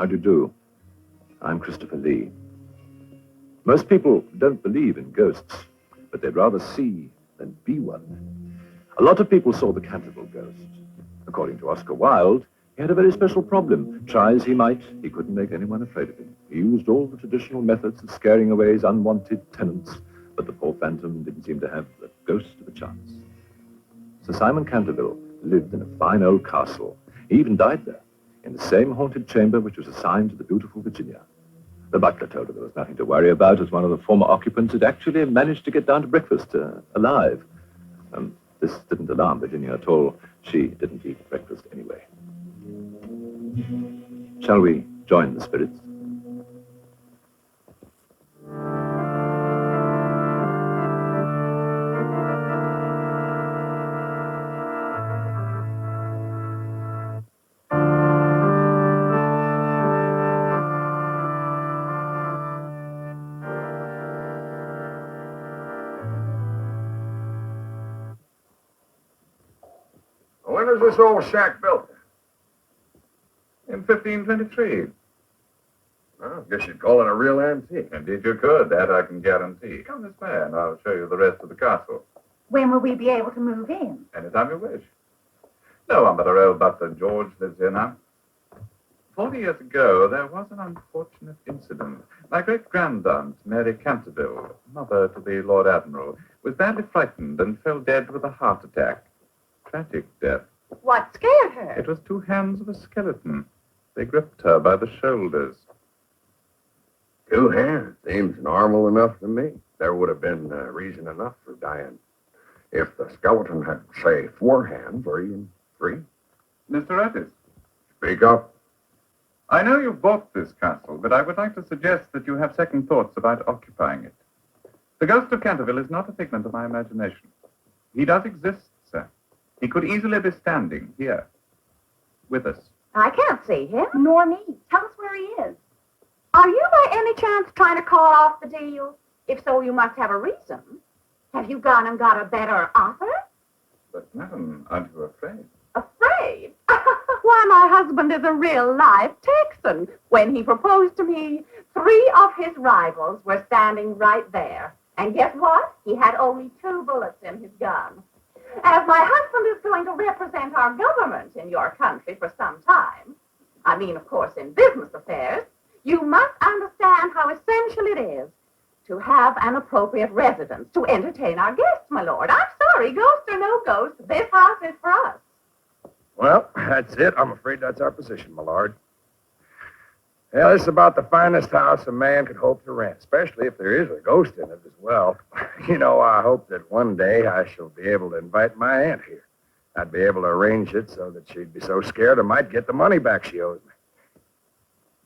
How do you do? I'm Christopher Lee. Most people don't believe in ghosts, but they'd rather see than be one. A lot of people saw the Canterville ghost. According to Oscar Wilde, he had a very special problem. Try as he might, he couldn't make anyone afraid of him. He used all the traditional methods of scaring away his unwanted tenants, but the poor phantom didn't seem to have the ghost of a chance. Sir Simon Canterville lived in a fine old castle. He even died there, in the same haunted chamber which was assigned to the beautiful Virginia. The butler told her there was nothing to worry about, as one of the former occupants had actually managed to get down to breakfast alive. This didn't alarm Virginia at all. She didn't eat breakfast anyway. Shall we join the spirits? When was this old shack built? In 1523. Well, I guess you'd call it a real antique. Indeed you could, that I can guarantee. Come this way and I'll show you the rest of the castle. When will we be able to move in? Anytime you wish. No one but our old butler George lives here now. 40 years ago, there was an unfortunate incident. My great-grandaunt, Mary Canterville, mother to the Lord Admiral, was badly frightened and fell dead with a heart attack. Tragic death. What scared her? It was 2 hands of a skeleton. They gripped her by the shoulders. 2 hands seems normal enough to me. There would have been reason enough for dying. If the skeleton had, say, 4 hands or even 3. Mr. Otis. Speak up. I know you bought this castle, but I would like to suggest that you have second thoughts about occupying it. The ghost of Canterville is not a figment of my imagination. He does exist, sir. He could easily be standing here, with us. I can't see him. Nor me. Tell us where he is. Are you by any chance trying to call off the deal? If so, you must have a reason. Have you gone and got a better offer? But, madam, aren't you afraid? Afraid? Why, my husband is a real-life Texan. When he proposed to me, 3 of his rivals were standing right there. And guess what? He had only 2 bullets in his gun. As my husband is going to represent our government in your country for some time, I mean, of course, in business affairs, you must understand how essential it is to have an appropriate residence to entertain our guests, my lord. I'm sorry, ghost or no ghost, this house is for us. Well, that's it. I'm afraid that's our position, my lord. Well, this is about the finest house a man could hope to rent, especially if there is a ghost in it as well. You know, I hope that one day I shall be able to invite my aunt here. I'd be able to arrange it so that she'd be so scared I might get the money back she owes me.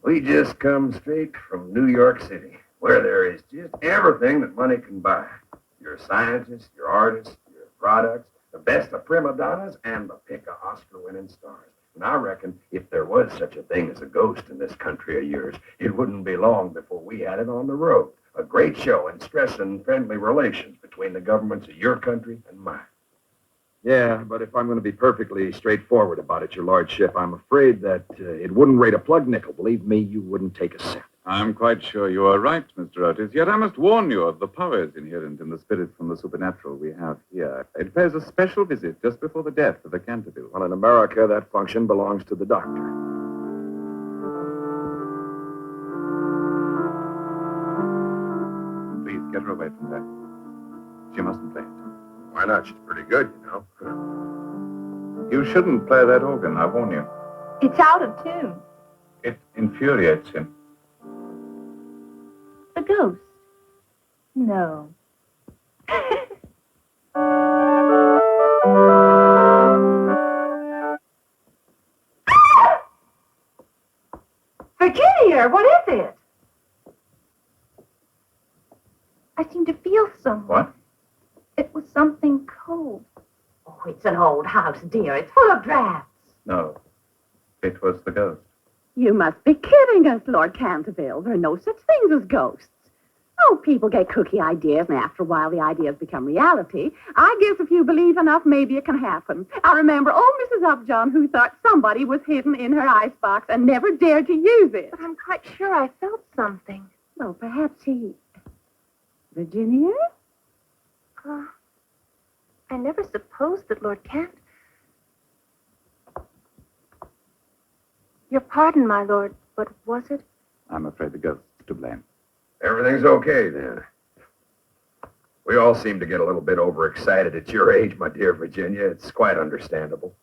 We just come straight from New York City, where there is just everything that money can buy. Your scientists, your artists, your products, the best of prima donnas, and the pick of Oscar-winning stars. And I reckon if there was such a thing as a ghost in this country of yours, it wouldn't be long before we had it on the road. A great show in stressing friendly relations between the governments of your country and mine. Yeah, but if I'm going to be perfectly straightforward about it, your lordship, I'm afraid that it wouldn't rate a plug nickel. Believe me, you wouldn't take a cent. I'm quite sure you are right, Mr. Otis. Yet I must warn you of the powers inherent in the spirit from the supernatural we have here. It pays a special visit just before the death of the Canterville. Well, in America, that function belongs to the doctor. Please get her away from that. She mustn't play it. Why not? She's pretty good, you know. You shouldn't play that organ, I warn you. It's out of tune. It infuriates him. The ghost? No. Virginia, what is it? I seem to feel something. What? It was something cold. Oh, it's an old house, dear. It's full of drafts. No. It was the ghost. You must be kidding us, Lord Canterville. There are no such things as ghosts. Oh, people get kooky ideas, and after a while the ideas become reality. I guess if you believe enough, maybe it can happen. I remember old Mrs. Upjohn who thought somebody was hidden in her icebox and never dared to use it. But I'm quite sure I felt something. Well, perhaps he... Virginia? I never supposed that Lord Kent... Your pardon, my lord, but was it? I'm afraid the ghost's to blame. Everything's okay, then. We all seem to get a little bit overexcited at your age, my dear Virginia. It's quite understandable.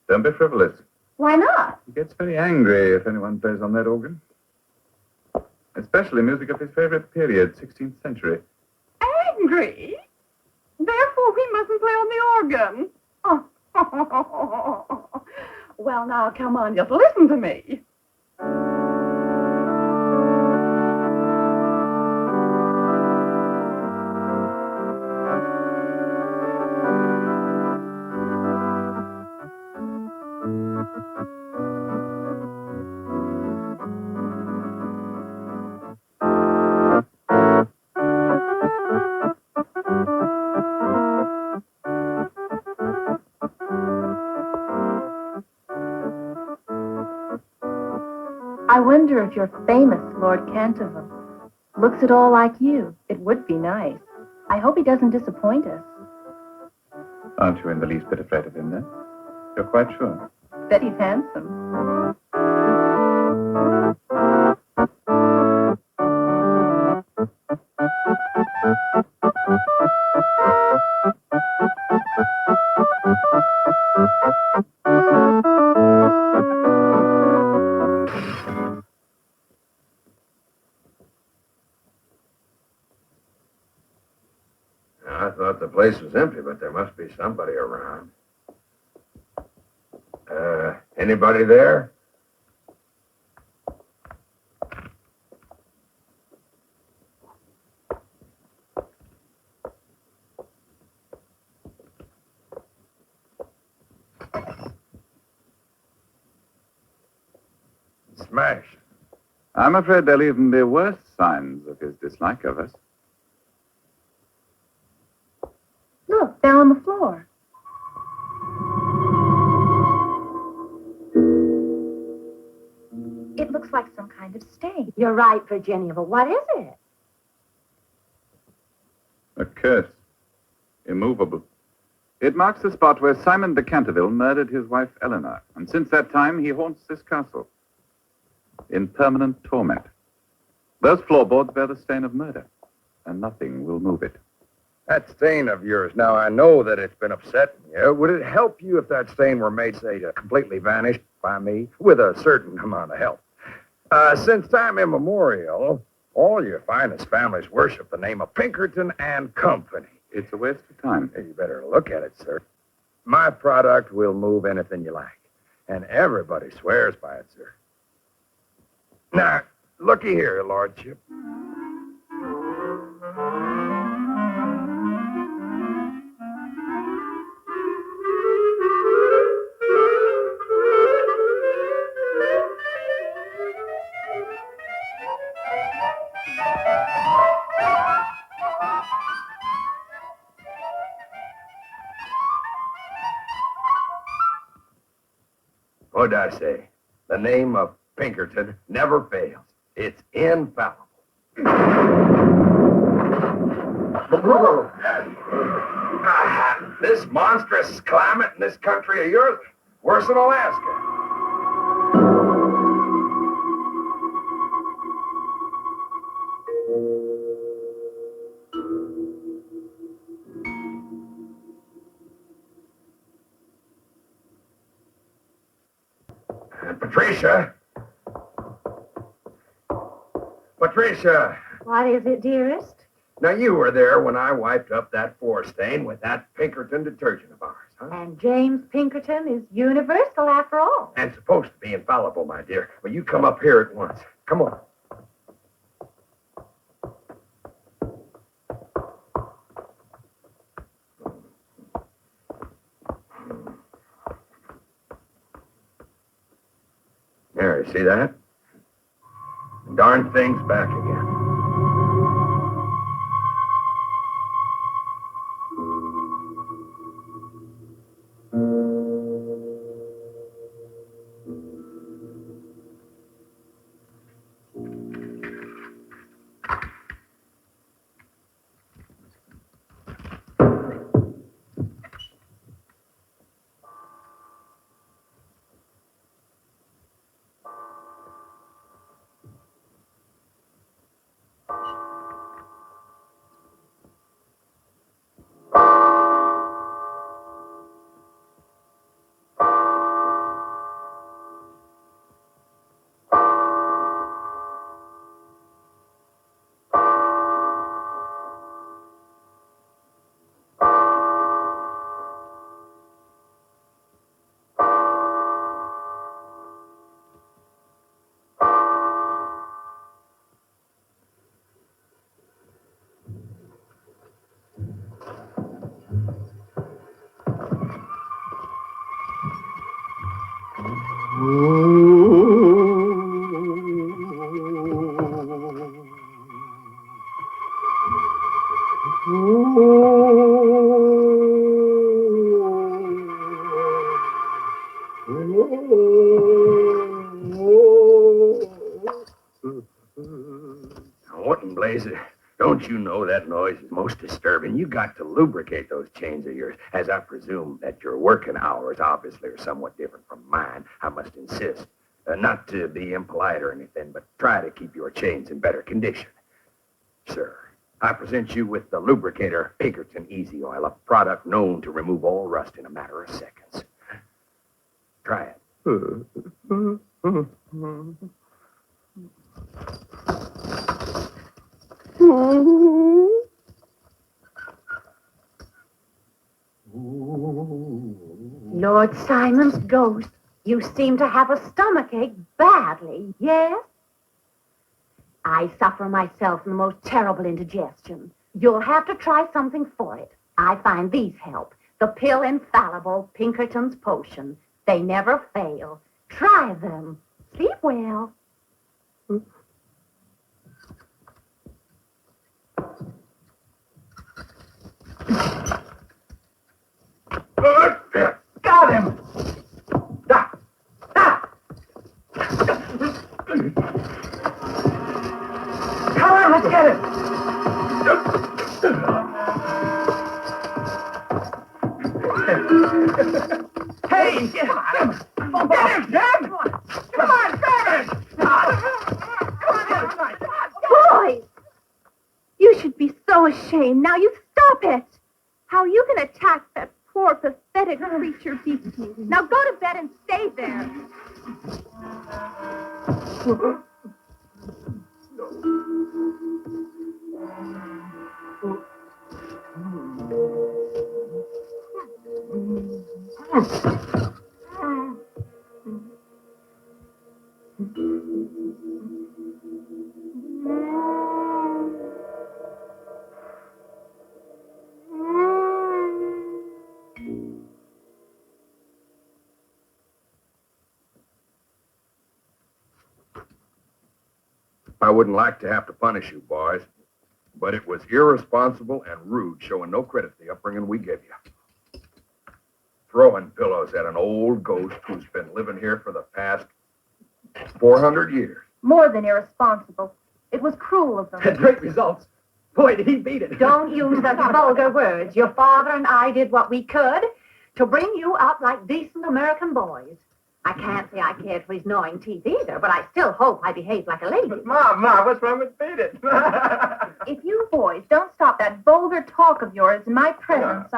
Don't be frivolous. Why not? He gets very angry if anyone plays on that organ. Especially music of his favorite period, 16th century. Angry? Therefore, we mustn't play on the organ. Oh. Well, now, come on, just listen to me. I wonder if your famous Lord Canterville looks at all like you. It would be nice. I hope he doesn't disappoint us. Aren't you in the least bit afraid of him, then? You're quite sure? Bet he's handsome. I thought the place was empty, but there must be somebody around. Anybody there? Smash. I'm afraid there'll even be worse signs of his dislike of us. Look, they're on the floor. It looks like some kind of stain. You're right, Virginia, but what is it? A curse. Immovable. It marks the spot where Simon de Canterville murdered his wife Eleanor, and since that time he haunts this castle in permanent torment. Those floorboards bear the stain of murder, and nothing will move it. That stain of yours, now I know that it's been upsetting you. Would it help you if that stain were made, say, to completely vanish by me with a certain amount of help? Since time immemorial, all your finest families worship the name of Pinkerton and Company. It's a waste of time. You better look at it, sir. My product will move anything you like, and everybody swears by it, sir. Now, looky here, Lordship. What'd I say? The name of Pinkerton never fails. It's infallible. This monstrous climate in this country of yours, worse than Alaska. Patricia. Patricia. What is it, dearest? Now, you were there when I wiped up that floor stain with that Pinkerton detergent of ours, huh? And James Pinkerton is universal after all. And supposed to be infallible, my dear. Well, you come up here at once. Come on. There, you see that? The darn thing's back again. What in blazes? Don't you know that noise is most disturbing? You got to lubricate those chains of yours. As I presume that your working hours obviously are somewhat different from mine, I must insist. Not to be impolite or anything, but try to keep your chains in better condition. Sir, I present you with the lubricator Pinkerton Easy Oil, a product known to remove all rust in a matter of seconds. Try it. Lord Simon's ghost, you seem to have a stomachache badly, yes? I suffer myself from the most terrible indigestion. You'll have to try something for it. I find these help. The pill infallible Pinkerton's potion. They never fail. Try them. Sleep well. Got him! Stop! Come on, let's get him! Hey, get him! Get him, Dad! Come on, grab him! Boys! You should be so ashamed. Now you stop it. How are you going to attack that poor, pathetic creature decently? Now go to bed and stay there. I wouldn't like to have to punish you, boys, but it was irresponsible and rude, showing no credit to the upbringing we gave you. Throwing pillows at an old ghost who's been living here for the past 400 years. More than irresponsible. It was cruel of them. Great results. Boy, did he beat it. Don't use such vulgar words. Your father and I did what we could to bring you up like decent American boys. I can't say I cared for his gnawing teeth either, but I still hope I behaved like a lady. Mom, what's wrong with beat it? If you boys don't stop that vulgar talk of yours in my presence,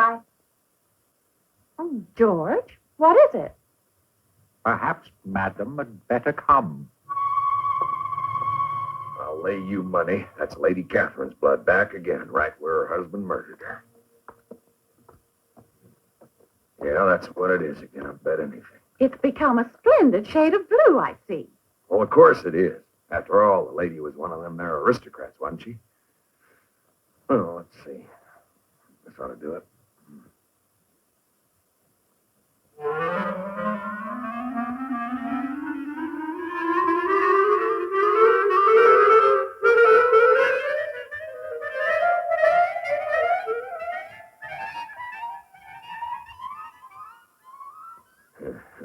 Oh, George, what is it? Perhaps Madam had better come. I'll lay you money. That's Lady Catherine's blood back again, right where her husband murdered her. Yeah, that's what it is again. I bet anything. It's become a splendid shade of blue, I see. Well, of course it is. After all, the lady was one of them there aristocrats, wasn't she? Well, let's see. This ought to do it.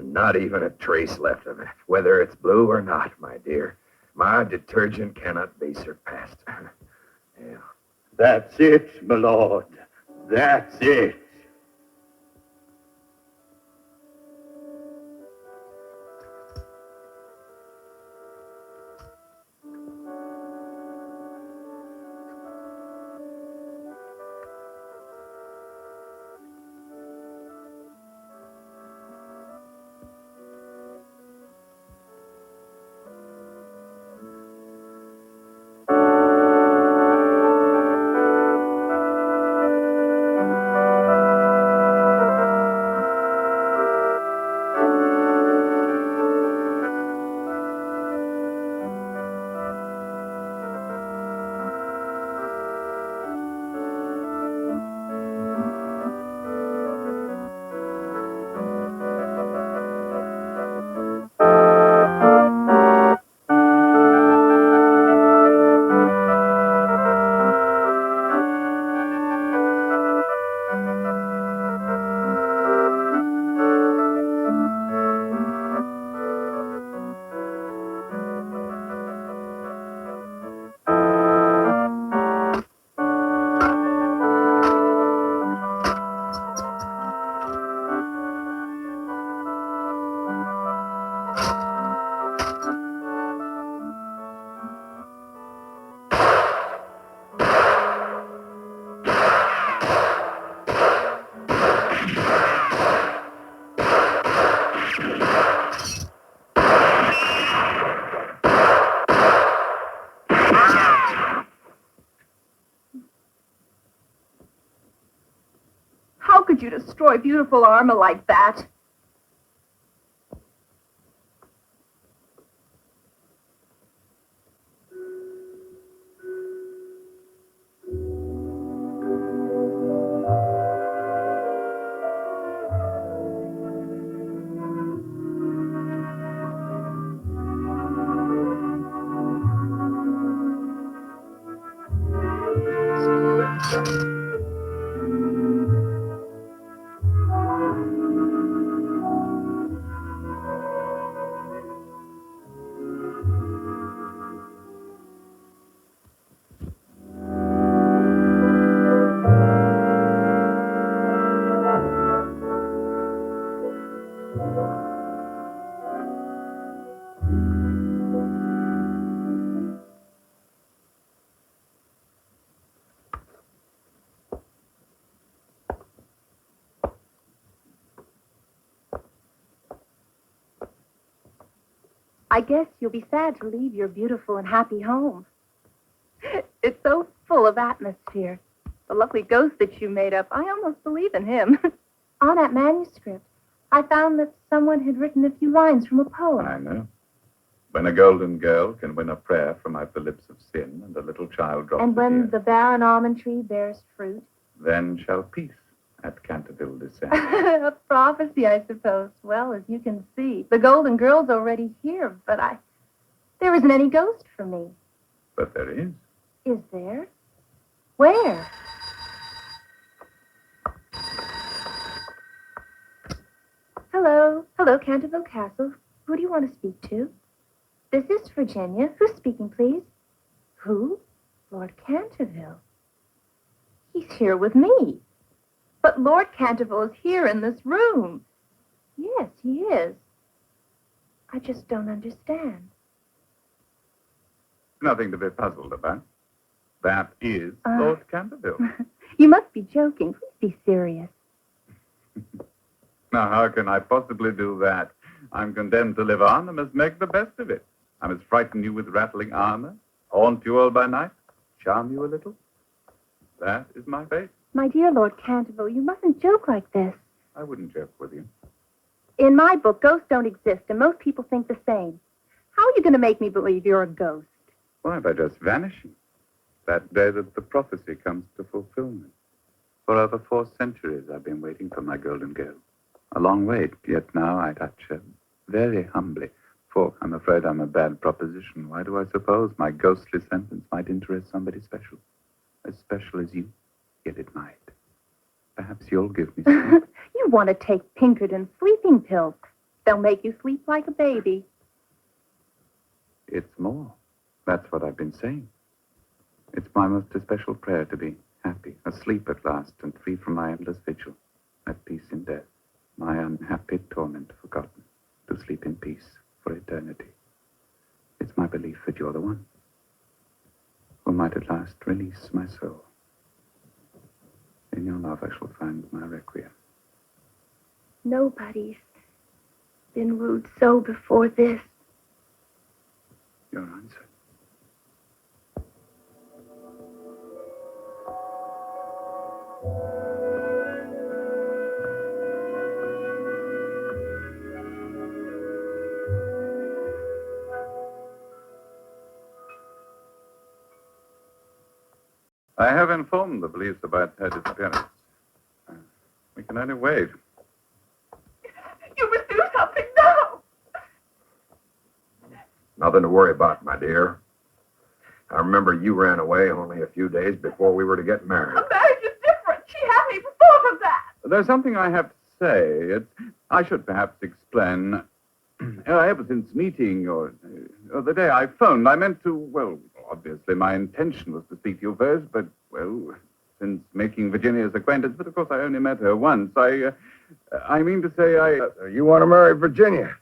Not even a trace left of it, whether it's blue or not, my dear. My detergent cannot be surpassed. Yeah. That's it, my lord. That's it. could you destroy beautiful armor like that? I guess you'll be sad to leave your beautiful and happy home. It's so full of atmosphere. The lovely ghost that you made up, I almost believe in him. On that manuscript, I found that someone had written a few lines from a poem. I know. When a golden girl can win a prayer from out the lips of sin, and a little child drops And a when tear, the barren almond tree bears fruit. then shall peace at Canterville descend. A prophecy, I suppose. Well, as you can see, the golden girl's already here, but there isn't any ghost for me. But there is. Is there? Where? Hello. Hello, Canterville Castle. Who do you want to speak to? This is Virginia. Who's speaking, please? Who? Lord Canterville. He's here with me. But Lord Canterville is here in this room. Yes, he is. I just don't understand. Nothing to be puzzled about. That is Lord Canterville. You must be joking. Please be serious. Now, how can I possibly do that? I'm condemned to live on. I must make the best of it. I must frighten you with rattling armor, haunt you all by night, charm you a little. That is my fate. My dear Lord Canterville, you mustn't joke like this. I wouldn't joke with you. In my book, ghosts don't exist, and most people think the same. How are you going to make me believe you're a ghost? Why, by just vanishing. That day that the prophecy comes to fulfillment. For over 4 centuries, I've been waiting for my golden girl. A long wait, yet now I touch her very humbly. For I'm afraid I'm a bad proposition. Why do I suppose my ghostly sentence might interest somebody special? As special as you? Yet it might. Perhaps you'll give me some. You want to take Pinkerton sleeping pills. They'll make you sleep like a baby. It's more. That's what I've been saying. It's my most especial prayer to be happy, asleep at last, and free from my endless vigil, at peace in death, my unhappy torment forgotten, to sleep in peace for eternity. It's my belief that you're the one who might at last release my soul. In your love I shall find my requiem. Nobody's been wooed so before this. Your answer. I have informed the police about her disappearance. We can only wait. You must do something now. Nothing to worry about, my dear. I remember you ran away only a few days before we were to get married. A marriage is different. She had me before of that. There's something I have to say. I should perhaps explain. Ever since meeting, or the day I phoned, I meant to, well, obviously my intention was to speak to you first, but, well, since making Virginia's acquaintance, but of course I only met her once, I mean to say You want to marry Virginia?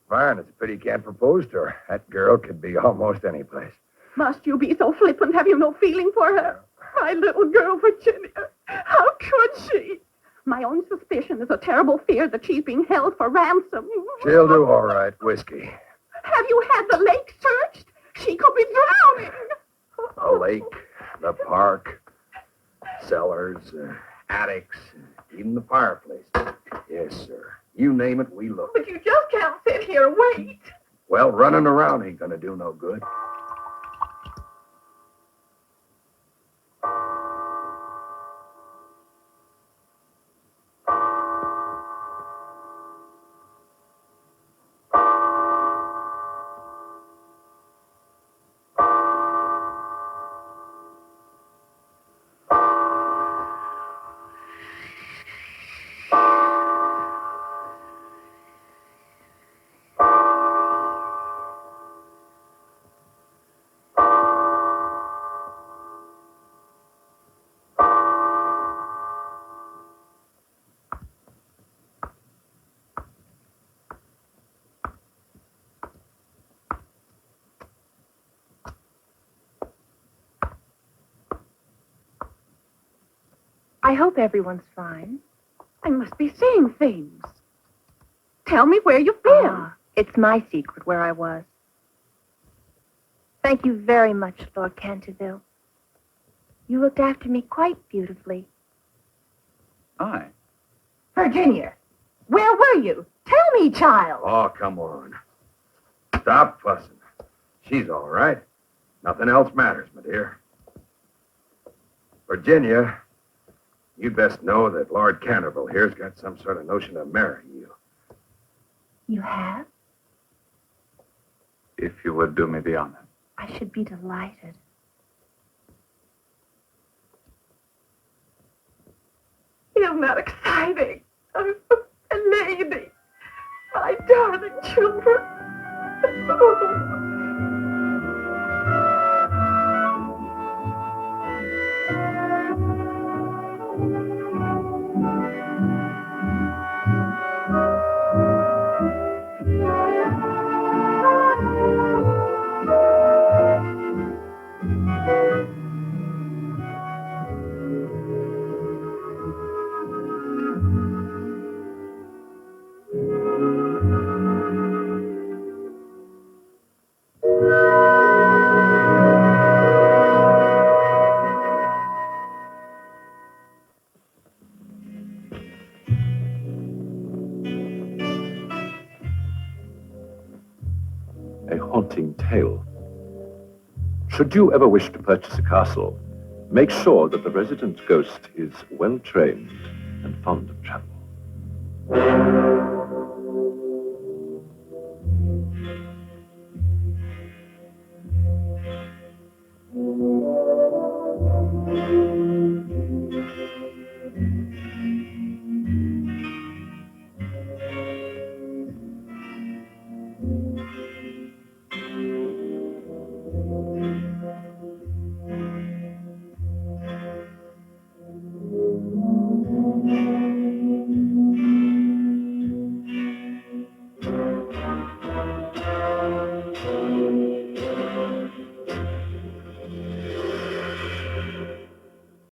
Fine, it's a pity you can't propose to her. That girl could be almost any place. Must you be so flippant? Have you no feeling for her? My little girl, Virginia. How could she? My own suspicion is a terrible fear that she's being held for ransom. She'll do all right. Whiskey. Have you had the lake searched? She could be drowning. The lake, the park, cellars, attics, even the fireplace. Yes, sir. You name it, we look. But you just can't sit here and wait. Well, running around ain't gonna do no good. I hope everyone's fine. I must be seeing things. Tell me where you've been. Ah, it's my secret where I was. Thank you very much, Lord Canterville. You looked after me quite beautifully. Aye. Virginia, where were you? Tell me, child. Oh, come on. Stop fussing. She's all right. Nothing else matters, my dear. Virginia, you'd best know that Lord Canterville here's got some sort of notion of marrying you. You have? If you would do me the honor. I should be delighted. Isn't that exciting? A lady. My darling children. A haunting tale. Should you ever wish to purchase a castle, make sure that the resident ghost is well trained and fond of travel.